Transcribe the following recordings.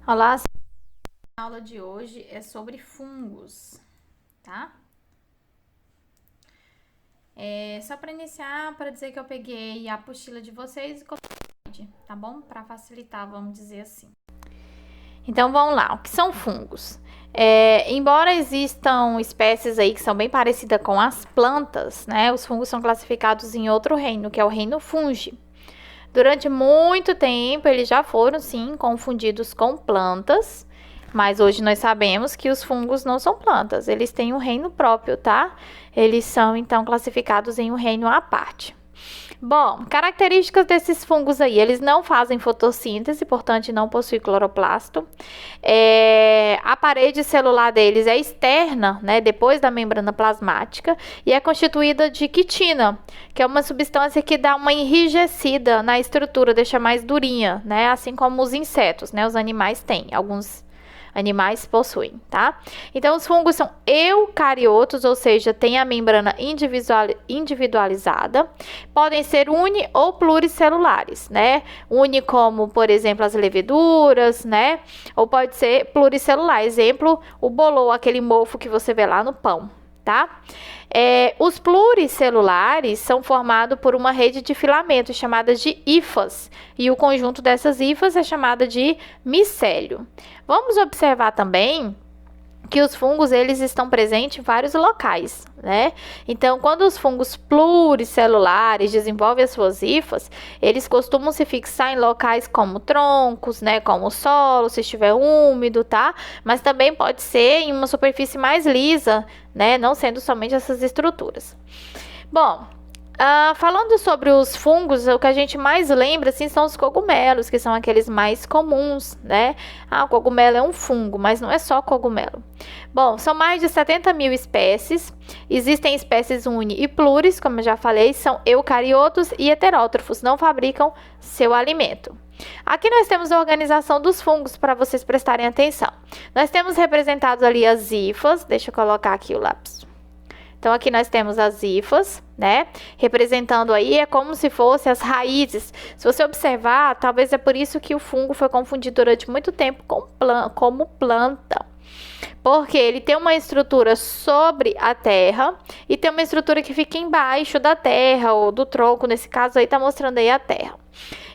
Olá, a aula de hoje é sobre fungos, tá? Só para iniciar, para dizer que eu peguei a apostila de vocês e coloquei, tá bom? Para facilitar, vamos dizer assim. Então, vamos lá. O que são fungos? Embora existam espécies aí que são bem parecidas com as plantas, né? Os fungos são classificados em outro reino, que é o reino fungi. Durante muito tempo, eles já foram, sim, confundidos com plantas, mas hoje nós sabemos que os fungos não são plantas, eles têm um reino próprio, tá? Eles são, então, classificados em um reino à parte. Bom, características desses fungos aí, eles não fazem fotossíntese, portanto não possuem cloroplasto. A parede celular deles é externa, né, depois da membrana plasmática, e é constituída de quitina, que é uma substância que dá uma enrijecida na estrutura, deixa mais durinha, né, assim como os insetos, né, os animais têm, alguns animais possuem, tá? Então, os fungos são eucariotos, ou seja, tem a membrana individualizada. Podem ser uni ou pluricelulares, né? Uni como, por exemplo, as leveduras, né? Ou pode ser pluricelular. Exemplo, o bolor, aquele mofo que você vê lá no pão, tá? Os pluricelulares são formados por uma rede de filamentos chamadas de hifas, e o conjunto dessas hifas é chamada de micélio. Vamos observar também que os fungos, eles estão presentes em vários locais, né? Então, quando os fungos pluricelulares desenvolvem as suas hifas, eles costumam se fixar em locais como troncos, né? Como o solo, se estiver úmido, tá? Mas também pode ser em uma superfície mais lisa, né? Não sendo somente essas estruturas. Bom, falando sobre os fungos, o que a gente mais lembra, assim, são os cogumelos, que são aqueles mais comuns, né? O cogumelo é um fungo, mas não é só cogumelo. Bom, são mais de 70 mil espécies. Existem espécies uni e pluris, como eu já falei, são eucariotos e heterótrofos, não fabricam seu alimento. Aqui nós temos a organização dos fungos para vocês prestarem atenção. Nós temos representados ali as hifas, deixa eu colocar aqui o lápis. Então, aqui nós temos as hifas, né? Representando aí, é como se fossem as raízes. Se você observar, talvez é por isso que o fungo foi confundido durante muito tempo como planta. Porque ele tem uma estrutura sobre a terra e tem uma estrutura que fica embaixo da terra, ou do tronco, nesse caso aí tá mostrando aí a terra.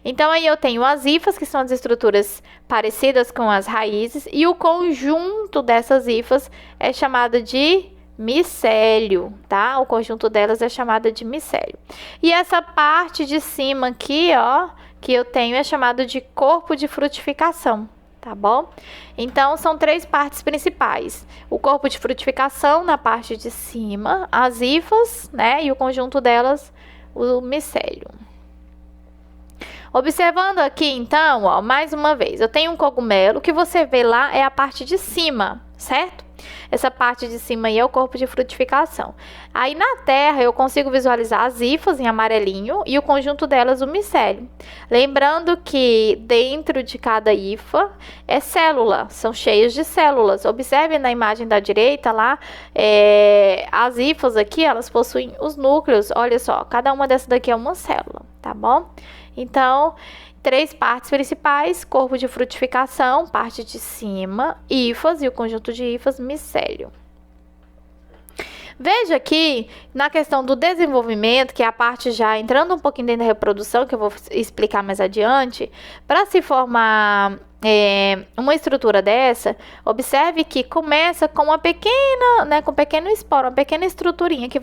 Então, aí eu tenho as hifas, que são as estruturas parecidas com as raízes, e o conjunto dessas hifas é chamado de micélio, tá? O conjunto delas é chamada de micélio. E essa parte de cima aqui, ó, que eu tenho é chamada de corpo de frutificação, tá bom? Então, são três partes principais. O corpo de frutificação na parte de cima, as hifas, né? E o conjunto delas, o micélio. Observando aqui, então, ó, mais uma vez, eu tenho um cogumelo, o que você vê lá é a parte de cima, certo? Essa parte de cima aí é o corpo de frutificação. Aí na terra eu consigo visualizar as hifas em amarelinho e o conjunto delas o micélio. Lembrando que dentro de cada hifa é célula, são cheias de células. Observe na imagem da direita lá, as hifas aqui, elas possuem os núcleos. Olha só, cada uma dessas daqui é uma célula, tá bom? Então, três partes principais: corpo de frutificação, parte de cima, hifas e o conjunto de hifas, micélio. Veja aqui, na questão do desenvolvimento, que é a parte já entrando um pouquinho dentro da reprodução, que eu vou explicar mais adiante, para se formar uma estrutura dessa, observe que começa com uma pequena, né, com um pequeno esporo, uma pequena estruturinha que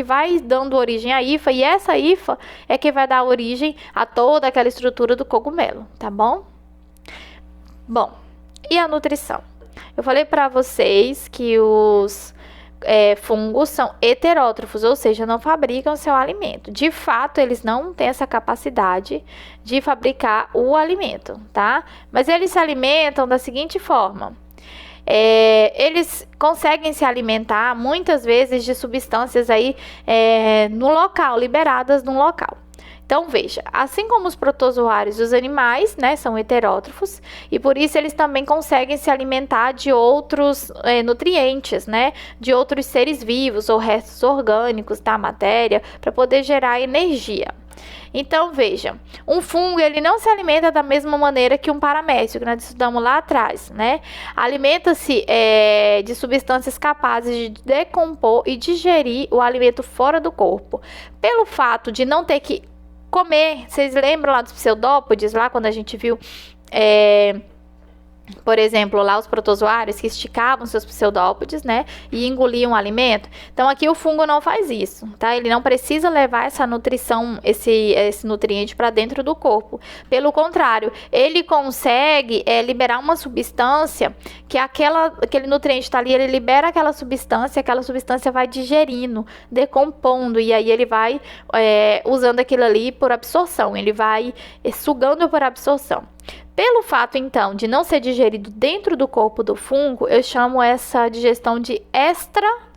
vai dando origem à hifa, e essa hifa é que vai dar origem a toda aquela estrutura do cogumelo, tá bom? Bom, e a nutrição? Eu falei para vocês que os fungos são heterótrofos, ou seja, não fabricam seu alimento. De fato, eles não têm essa capacidade de fabricar o alimento, tá? Mas eles se alimentam da seguinte forma: eles conseguem se alimentar muitas vezes de substâncias aí no local, liberadas no local. Então, veja, assim como os protozoários dos animais, né, são heterótrofos, e por isso eles também conseguem se alimentar de outros nutrientes, né, de outros seres vivos ou restos orgânicos da matéria, para poder gerar energia. Então, veja, um fungo, ele não se alimenta da mesma maneira que um paramécio, que nós estudamos lá atrás, né? Alimenta-se de substâncias capazes de decompor e digerir o alimento fora do corpo. Pelo fato de não ter que comer, vocês lembram lá dos pseudópodes, lá quando a gente viu... por exemplo, lá os protozoários que esticavam seus pseudópodes, né, e engoliam o alimento. Então, aqui o fungo não faz isso, tá? Ele não precisa levar essa nutrição, esse nutriente para dentro do corpo. Pelo contrário, ele consegue liberar uma substância que aquele nutriente está ali, ele libera aquela substância vai digerindo, decompondo, e aí ele vai usando aquilo ali por absorção, ele vai sugando por absorção. Pelo fato, então, de não ser digerido dentro do corpo do fungo, eu chamo essa digestão de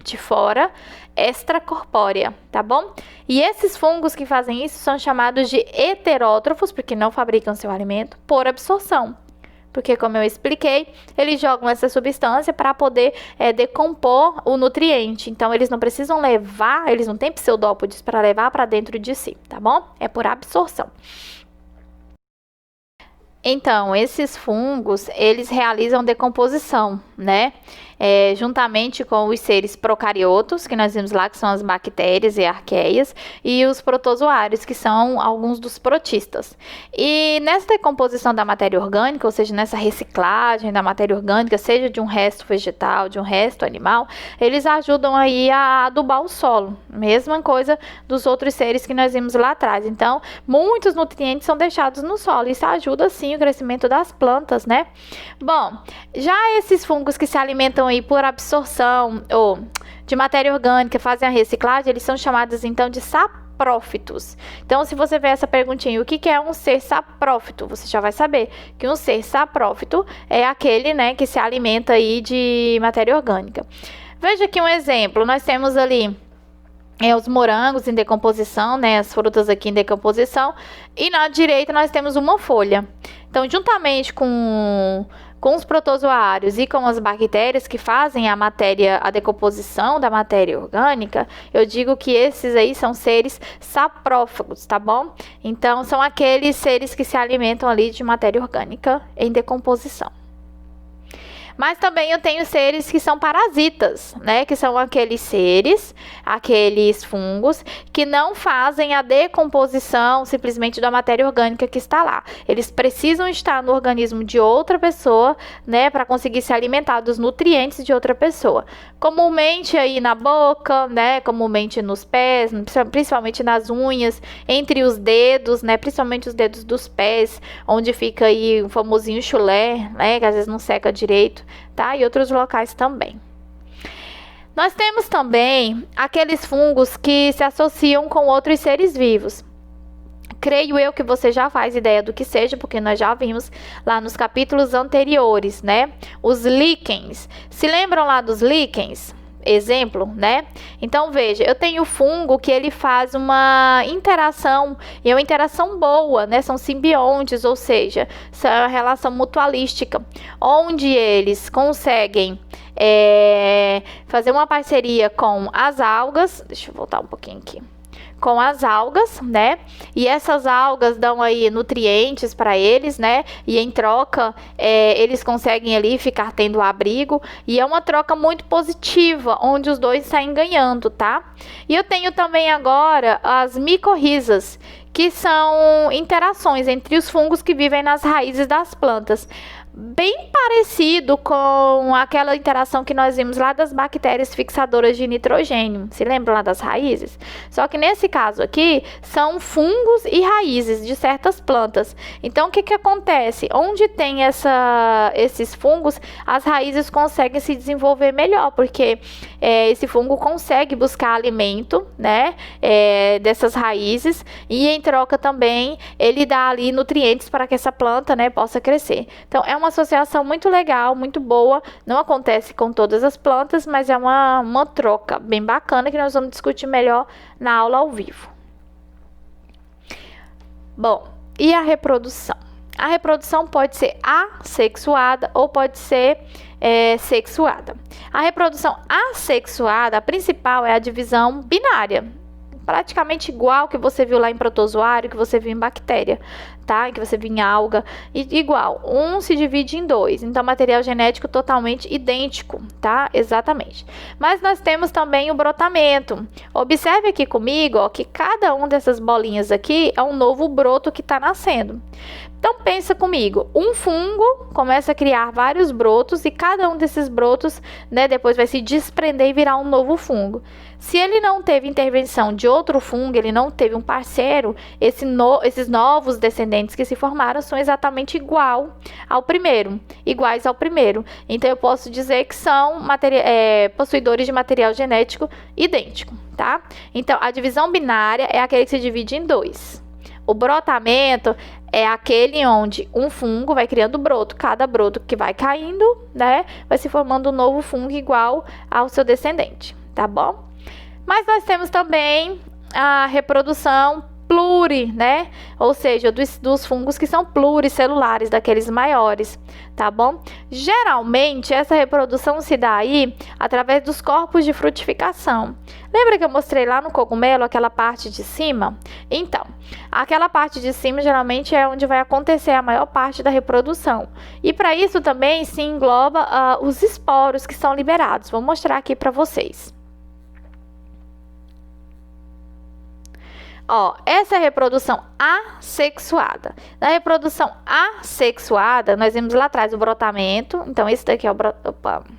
de fora, extracorpórea, tá bom? E esses fungos que fazem isso são chamados de heterótrofos, porque não fabricam seu alimento, por absorção. Porque, como eu expliquei, eles jogam essa substância para poder decompor o nutriente. Então, eles não precisam levar, eles não têm pseudópodes para levar para dentro de si, tá bom? É por absorção. Então, esses fungos, eles realizam decomposição, né? Juntamente com os seres procariotos, que nós vimos lá, que são as bactérias e arqueias, e os protozoários, que são alguns dos protistas. E nessa decomposição da matéria orgânica, ou seja, nessa reciclagem da matéria orgânica, seja de um resto vegetal, de um resto animal, eles ajudam aí a adubar o solo. Mesma coisa dos outros seres que nós vimos lá atrás. Então, muitos nutrientes são deixados no solo. Isso ajuda, sim, o crescimento das plantas, né? Bom, já esses fungos que se alimentam aí por absorção ou de matéria orgânica, fazem a reciclagem, eles são chamados então de saprófitos. Então, se você vê essa perguntinha, o que é um ser saprófito? Você já vai saber que um ser saprófito é aquele, né, que se alimenta aí de matéria orgânica. Veja aqui um exemplo, nós temos ali os morangos em decomposição, né, as frutas aqui em decomposição, e na direita nós temos uma folha. Então, juntamente com os protozoários e com as bactérias que fazem a decomposição da matéria orgânica, eu digo que esses aí são seres saprófagos, tá bom? Então, são aqueles seres que se alimentam ali de matéria orgânica em decomposição. Mas também eu tenho seres que são parasitas, né? Que são aqueles seres, aqueles fungos, que não fazem a decomposição simplesmente da matéria orgânica que está lá. Eles precisam estar no organismo de outra pessoa, né? Para conseguir se alimentar dos nutrientes de outra pessoa. Comumente aí na boca, né? Comumente nos pés, principalmente nas unhas, entre os dedos, né? Principalmente os dedos dos pés, onde fica aí o famosinho chulé, né? Que às vezes não seca direito. Tá? E outros locais também. Nós temos também aqueles fungos que se associam com outros seres vivos. Creio eu que você já faz ideia do que seja, porque nós já vimos lá nos capítulos anteriores, né? Os líquens. Se lembram lá dos líquens? Exemplo, né? Então, veja, eu tenho fungo que ele faz uma interação, e é uma interação boa, né? São simbiontes, ou seja, são uma relação mutualística, onde eles conseguem fazer uma parceria com as algas. Deixa eu voltar um pouquinho aqui. Com as algas, né? E essas algas dão aí nutrientes para eles, né? E em troca, eles conseguem ali ficar tendo abrigo. E é uma troca muito positiva, onde os dois saem ganhando, tá? E eu tenho também agora as micorrizas, que são interações entre os fungos que vivem nas raízes das plantas. Bem parecido com aquela interação que nós vimos lá das bactérias fixadoras de nitrogênio. Se lembram lá das raízes? Só que nesse caso aqui, são fungos e raízes de certas plantas. Então, o que acontece? Onde tem esses fungos, as raízes conseguem se desenvolver melhor, porque esse fungo consegue buscar alimento, né, dessas raízes, e em troca também ele dá ali nutrientes para que essa planta, né, possa crescer. Então, é uma associação muito legal, muito boa. Não acontece com todas as plantas, mas é uma troca bem bacana que nós vamos discutir melhor na aula ao vivo. Bom, e a reprodução? A reprodução pode ser assexuada ou pode ser sexuada. A reprodução assexuada, a principal é a divisão binária. praticamente igual que você viu lá em protozoário, que você viu em bactéria, tá? Que você viu em alga, igual. Um se divide em dois, então material genético totalmente idêntico, tá? Exatamente. Mas nós temos também o brotamento. Observe aqui comigo, ó, que cada uma dessas bolinhas aqui é um novo broto que está nascendo. Então pensa comigo, um fungo começa a criar vários brotos e cada um desses brotos, né, depois vai se desprender e virar um novo fungo. Se ele não teve intervenção de outro fungo, ele não teve um parceiro, esses novos descendentes que se formaram são exatamente iguais ao primeiro. Então eu posso dizer que são possuidores de material genético idêntico, tá? Então a divisão binária é aquele que se divide em dois. O brotamento é aquele onde um fungo vai criando broto. Cada broto que vai caindo, né, vai se formando um novo fungo igual ao seu descendente, tá bom? Mas nós temos também a reprodução pluri, né? Ou seja, dos fungos que são pluricelulares, daqueles maiores, tá bom? Geralmente, essa reprodução se dá aí através dos corpos de frutificação. Lembra que eu mostrei lá no cogumelo aquela parte de cima? Então, aquela parte de cima geralmente é onde vai acontecer a maior parte da reprodução. E para isso também se engloba os esporos que são liberados. Vou mostrar aqui para vocês. Ó, essa é a reprodução assexuada. Na reprodução assexuada, nós vimos lá atrás o brotamento. Então, esse daqui é o brotamento.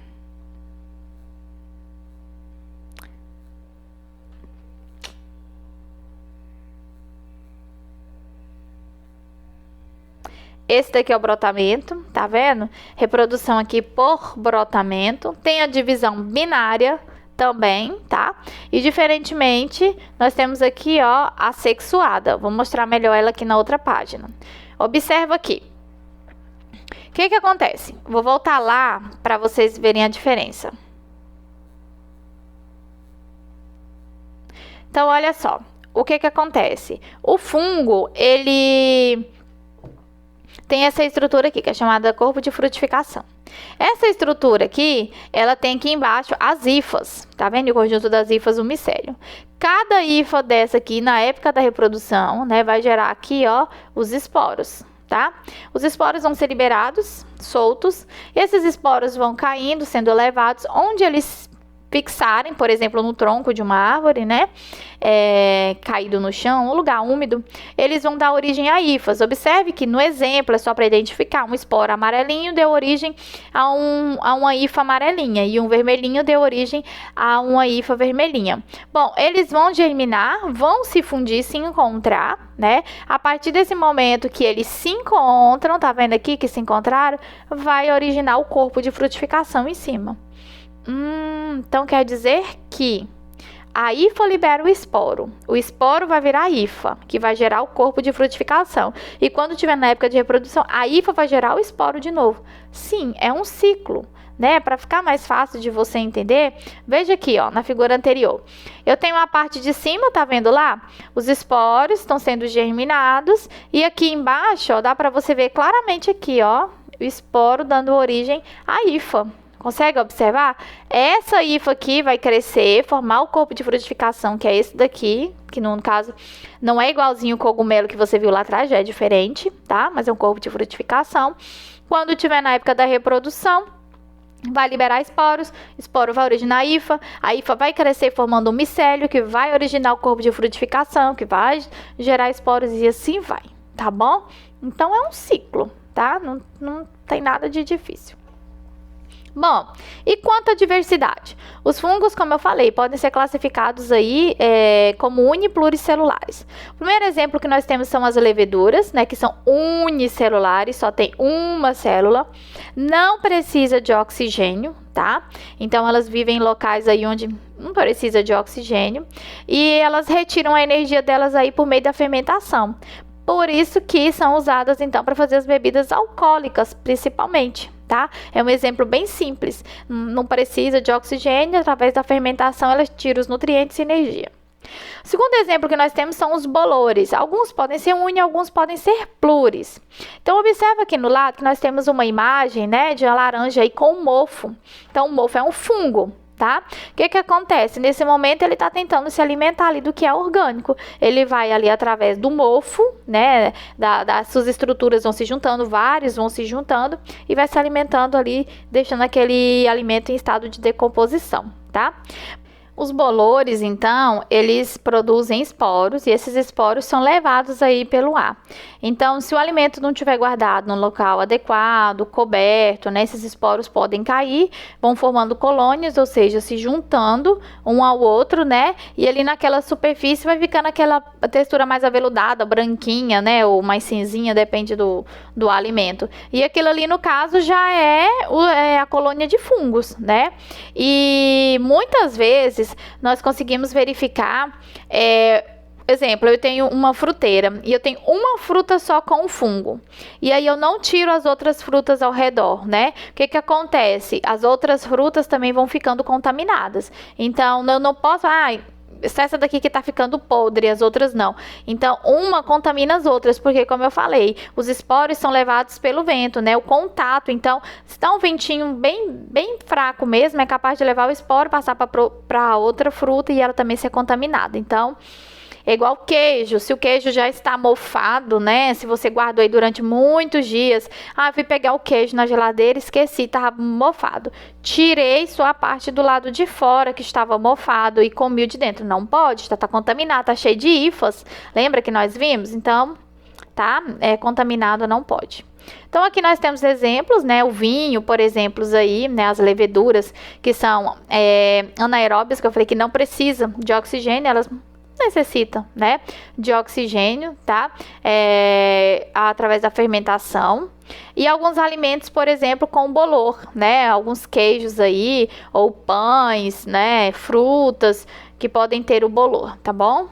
Esse daqui é o brotamento, tá vendo? Reprodução aqui por brotamento. Tem a divisão binária também, tá? E diferentemente, nós temos aqui, ó, a sexuada. Vou mostrar melhor ela aqui na outra página. Observa aqui. O que acontece? Vou voltar lá para vocês verem a diferença. Então, olha só. O que acontece? O fungo, ele tem essa estrutura aqui, que é chamada corpo de frutificação. Essa estrutura aqui, ela tem aqui embaixo as hifas, tá vendo? O conjunto das hifas, o micélio. Cada hifa dessa aqui, na época da reprodução, né, vai gerar aqui, ó, os esporos, tá? Os esporos vão ser liberados, soltos. Esses esporos vão caindo, sendo elevados, onde eles fixarem, por exemplo, no tronco de uma árvore, né, caído no chão, um lugar úmido, eles vão dar origem a hifas. Observe que no exemplo, é só para identificar, um esporo amarelinho deu origem a uma hifa amarelinha e um vermelhinho deu origem a uma hifa vermelhinha. Bom, eles vão germinar, vão se fundir, se encontrar, né, a partir desse momento que eles se encontram, tá vendo aqui que se encontraram, vai originar o corpo de frutificação em cima. Então quer dizer que a hifa libera o esporo vai virar a hifa, que vai gerar o corpo de frutificação, e quando tiver na época de reprodução, a hifa vai gerar o esporo de novo. Sim, é um ciclo, né? Para ficar mais fácil de você entender, veja aqui, ó, na figura anterior. Eu tenho a parte de cima, tá vendo lá? Os esporos estão sendo germinados, e aqui embaixo, ó, dá para você ver claramente aqui, ó, o esporo dando origem à hifa. Consegue observar? Essa hifa aqui vai crescer, formar o corpo de frutificação, que é esse daqui, que no caso não é igualzinho o cogumelo que você viu lá atrás, já é diferente, tá? Mas é um corpo de frutificação. Quando tiver na época da reprodução, vai liberar esporos, esporo vai originar a hifa vai crescer formando um micélio, que vai originar o corpo de frutificação, que vai gerar esporos e assim vai, tá bom? Então é um ciclo, tá? Não tem nada de difícil. Bom, e quanto à diversidade? Os fungos, como eu falei, podem ser classificados aí como unipluricelulares. O primeiro exemplo que nós temos são as leveduras, né, que são unicelulares, só tem uma célula, não precisa de oxigênio, tá? Então elas vivem em locais aí onde não precisa de oxigênio e elas retiram a energia delas aí por meio da fermentação. Por isso que são usadas então para fazer as bebidas alcoólicas, principalmente. Tá? É um exemplo bem simples, não precisa de oxigênio, através da fermentação elas tiram os nutrientes e energia. O segundo exemplo que nós temos são os bolores, alguns podem ser uni, alguns podem ser pluris. Então observa aqui no lado que nós temos uma imagem, né, de uma laranja aí com um mofo. Então o mofo é um fungo, tá? O que acontece? Nesse momento ele está tentando se alimentar ali do que é orgânico. Ele vai ali através do mofo, né? Das suas estruturas vão se juntando, vários vão se juntando e vai se alimentando ali, deixando aquele alimento em estado de decomposição, tá? Os bolores, então, eles produzem esporos e esses esporos são levados aí pelo ar. Então, se o alimento não estiver guardado no local adequado, coberto, né, esses esporos podem cair, vão formando colônias, ou seja, se juntando um ao outro, né? E ali naquela superfície vai ficando aquela textura mais aveludada, branquinha, né? Ou mais cinzinha, depende do alimento. E aquilo ali, no caso, já é a colônia de fungos, né? E muitas vezes nós conseguimos verificar, exemplo, eu tenho uma fruteira e eu tenho uma fruta só com fungo. E aí eu não tiro as outras frutas ao redor, né? O que acontece? As outras frutas também vão ficando contaminadas. Então, eu não posso... essa daqui que tá ficando podre, as outras não. Então, uma contamina as outras, porque, como eu falei, os esporos são levados pelo vento, né? O contato, então, se tá um ventinho bem fraco mesmo, é capaz de levar o esporo, passar para outra fruta e ela também ser contaminada. Então, é igual queijo, se o queijo já está mofado, né? Se você guardou aí durante muitos dias, fui pegar o queijo na geladeira, esqueci, estava mofado. Tirei só a parte do lado de fora que estava mofado e comi o de dentro. Não pode, tá contaminado, tá cheio de hifas. Lembra que nós vimos? Então, tá? Contaminado, não pode. Então, aqui nós temos exemplos, né? O vinho, por exemplo, aí, né? As leveduras que são anaeróbias, que eu falei que não precisam de oxigênio, elas necessitam, né, de oxigênio, tá? Através da fermentação. E alguns alimentos, por exemplo, com bolor, né? Alguns queijos aí, ou pães, né? Frutas que podem ter o bolor, tá bom?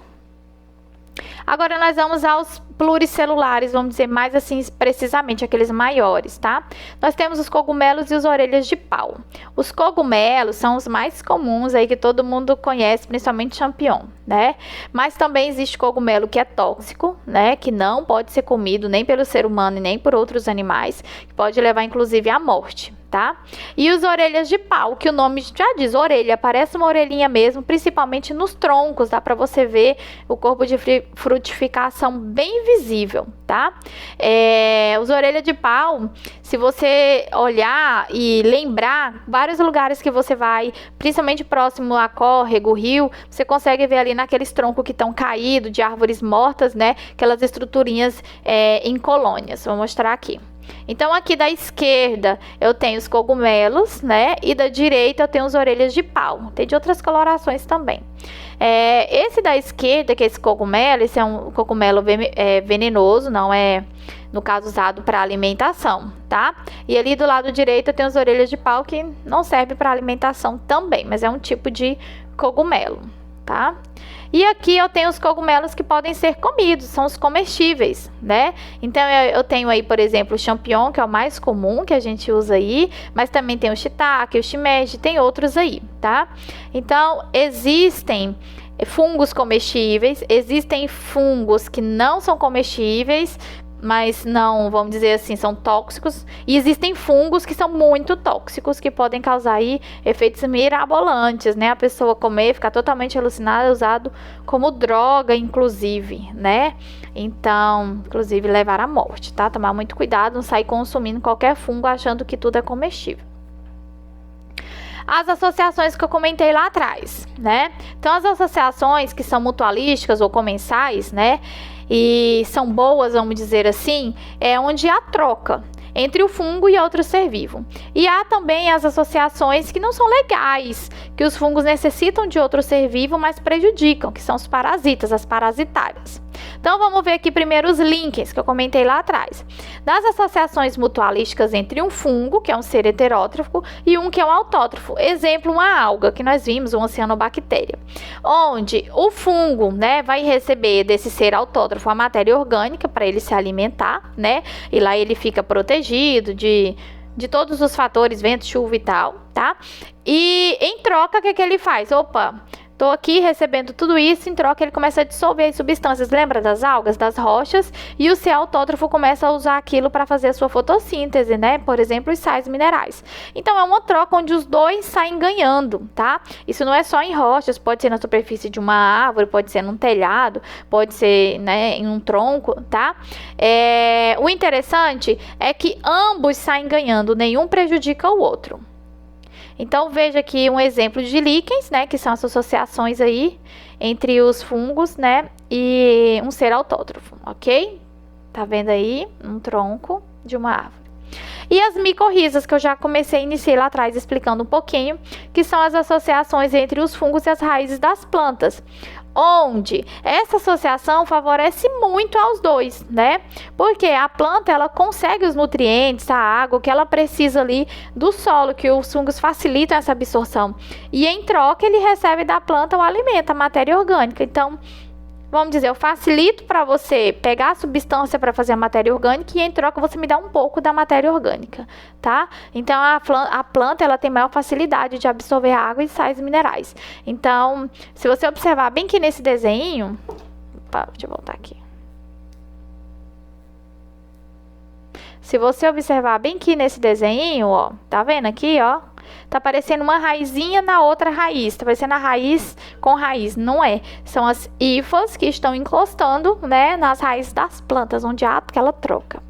Agora nós vamos aos pluricelulares, vamos dizer mais assim precisamente, aqueles maiores, tá? Nós temos os cogumelos e os orelhas de pau. Os cogumelos são os mais comuns aí que todo mundo conhece, principalmente champignon, né? Mas também existe cogumelo que é tóxico, né? Que não pode ser comido nem pelo ser humano e nem por outros animais, que pode levar inclusive à morte, tá? E os orelhas de pau, que o nome já diz, orelha, parece uma orelhinha mesmo, principalmente nos troncos, dá para você ver o corpo de frutificação bem visível, tá? Os orelhas de pau, se você olhar e lembrar, vários lugares que você vai, principalmente próximo a córrego, rio, você consegue ver ali naqueles troncos que estão caídos, de árvores mortas, né? Aquelas estruturinhas em colônias, vou mostrar aqui. Então, aqui da esquerda eu tenho os cogumelos, né? E da direita eu tenho as orelhas de pau. Tem de outras colorações também. Esse da esquerda, que é esse cogumelo, esse é um cogumelo venenoso, não é, no caso, usado para alimentação, tá? E ali do lado direito eu tenho as orelhas de pau, que não serve para alimentação também, mas é um tipo de cogumelo, tá? E aqui eu tenho os cogumelos que podem ser comidos, são os comestíveis, né? Então eu tenho aí, por exemplo, o champignon, que é o mais comum que a gente usa aí, mas também tem o shiitake, o shimeji, tem outros aí, tá? Então existem fungos comestíveis, existem fungos que não são comestíveis, mas não, vamos dizer assim, são tóxicos, e existem fungos que são muito tóxicos, que podem causar aí efeitos mirabolantes, né? A pessoa comer, ficar totalmente alucinada, usado como droga, inclusive, né? Então, inclusive, levar à morte, tá? Tomar muito cuidado, não sair consumindo qualquer fungo achando que tudo é comestível. As associações que eu comentei lá atrás, né? Então, as associações que são mutualísticas ou comensais, né? E são boas, vamos dizer assim, é onde há troca entre o fungo e outro ser vivo. E há também as associações que não são legais, que os fungos necessitam de outro ser vivo, mas prejudicam, que são os parasitas, as parasitárias. Então, vamos ver aqui primeiro os links que eu comentei lá atrás. Das associações mutualísticas entre um fungo, que é um ser heterótrofo, e um que é um autótrofo. Exemplo, uma alga, que nós vimos, uma cianobactéria. Onde o fungo, né, vai receber desse ser autótrofo a matéria orgânica para ele se alimentar, né? E lá ele fica protegido de todos os fatores, vento, chuva e tal, tá? E em troca, o que ele faz? Opa, Tô aqui recebendo tudo isso, em troca ele começa a dissolver as substâncias, lembra das algas, das rochas, e o seu autótrofo começa a usar aquilo para fazer a sua fotossíntese, né? Por exemplo, os sais minerais. Então é uma troca onde os dois saem ganhando, tá? Isso não é só em rochas, pode ser na superfície de uma árvore, pode ser num telhado, pode ser, né, em um tronco, tá? O interessante é que ambos saem ganhando, nenhum prejudica o outro. Então, veja aqui um exemplo de líquens, né, que são as associações aí entre os fungos, né, e um ser autótrofo, ok? Tá vendo aí um tronco de uma árvore. E as micorrizas, que eu já iniciei lá atrás explicando um pouquinho, que são as associações entre os fungos e as raízes das plantas, onde essa associação favorece muito aos dois, né? Porque a planta, ela consegue os nutrientes, a água que ela precisa ali do solo, que os fungos facilitam essa absorção. E em troca, ele recebe da planta o alimento, a matéria orgânica. Então, vamos dizer, eu facilito para você pegar a substância para fazer a matéria orgânica e em troca você me dá um pouco da matéria orgânica, tá? Então a planta ela tem maior facilidade de absorver água e sais minerais. Então, se você observar bem que nesse desenho, opa, deixa eu voltar aqui. Se você observar bem que nesse desenho, ó, tá vendo aqui, ó? Tá parecendo uma raizinha na outra raiz. Tá parecendo a raiz com raiz. Não é. São as hifas que estão encostando, né, nas raízes das plantas, onde há aquela troca.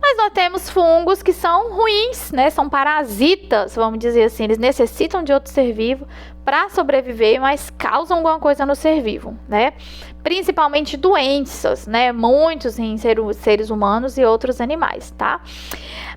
Mas nós temos fungos que são ruins, né? São parasitas, vamos dizer assim. Eles necessitam de outro ser vivo para sobreviver, mas causam alguma coisa no ser vivo, né? Principalmente doenças, né? Muitos em seres humanos e outros animais, tá?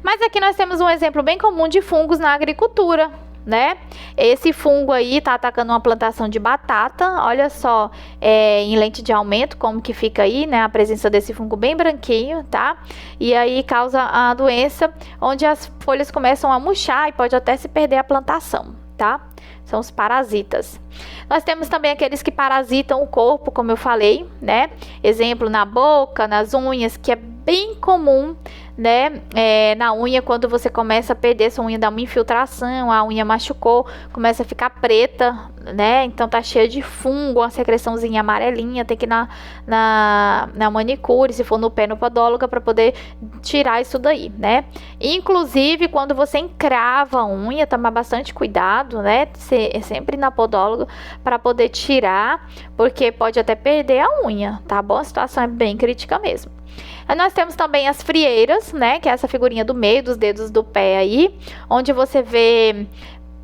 Mas aqui nós temos um exemplo bem comum de fungos na agricultura, né? Esse fungo aí tá atacando uma plantação de batata. Olha só, em lente de aumento como que fica aí, né? A presença desse fungo bem branquinho, tá? E aí causa a doença onde as folhas começam a murchar e pode até se perder a plantação, tá? São os parasitas. Nós temos também aqueles que parasitam o corpo, como eu falei, né? Exemplo na boca, nas unhas, que é bem comum, né? Na unha, quando você começa a perder sua unha, dá uma infiltração, a unha machucou, começa a ficar preta, né? Então tá cheia de fungo, uma secreçãozinha amarelinha, tem que ir na manicure, se for no pé, no podóloga, para poder tirar isso daí, né? Inclusive, quando você encrava a unha, tomar bastante cuidado, né? Sempre na podóloga para poder tirar, porque pode até perder a unha, tá bom? A situação é bem crítica mesmo. Aí nós temos também as frieiras, né, que é essa figurinha do meio dos dedos do pé aí, onde você vê,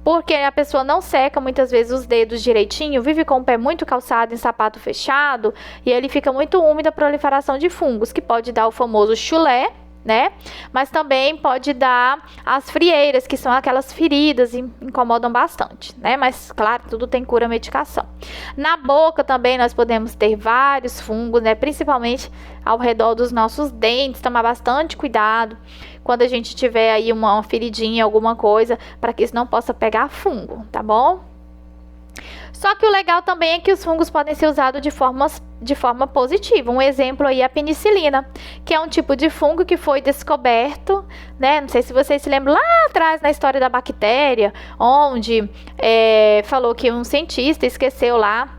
porque a pessoa não seca muitas vezes os dedos direitinho, vive com o pé muito calçado em sapato fechado, e ele fica muito úmido a proliferação de fungos, que pode dar o famoso chulé, né? Mas também pode dar as frieiras, que são aquelas feridas e incomodam bastante, né? Mas claro, tudo tem cura, medicação. Na boca também nós podemos ter vários fungos, né? Principalmente ao redor dos nossos dentes, tomar bastante cuidado quando a gente tiver aí uma feridinha, alguma coisa, para que isso não possa pegar fungo, tá bom? Só que o legal também é que os fungos podem ser usados de forma positiva. Um exemplo aí é a penicilina, que é um tipo de fungo que foi descoberto, né? Não sei se vocês se lembram lá atrás na história da bactéria, onde falou que um cientista esqueceu lá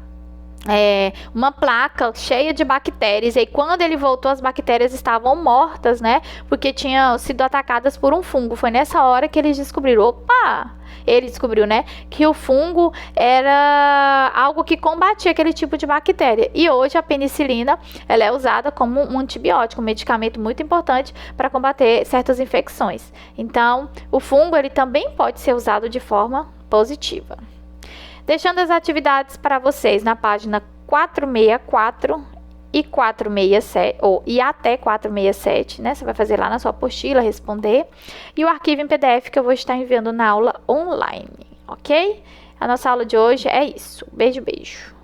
uma placa cheia de bactérias, e aí quando ele voltou as bactérias estavam mortas, né? Porque tinham sido atacadas por um fungo. Foi nessa hora que eles descobriram, opa! Ele descobriu, né, que o fungo era algo que combatia aquele tipo de bactéria. E hoje a penicilina, ela é usada como um antibiótico, um medicamento muito importante para combater certas infecções. Então, o fungo, ele também pode ser usado de forma positiva. Deixando as atividades para vocês na página 464 e 467, e até 467, né? Você vai fazer lá na sua apostila, responder. E o arquivo em PDF que eu vou estar enviando na aula online, ok? A nossa aula de hoje é isso. Beijo, beijo.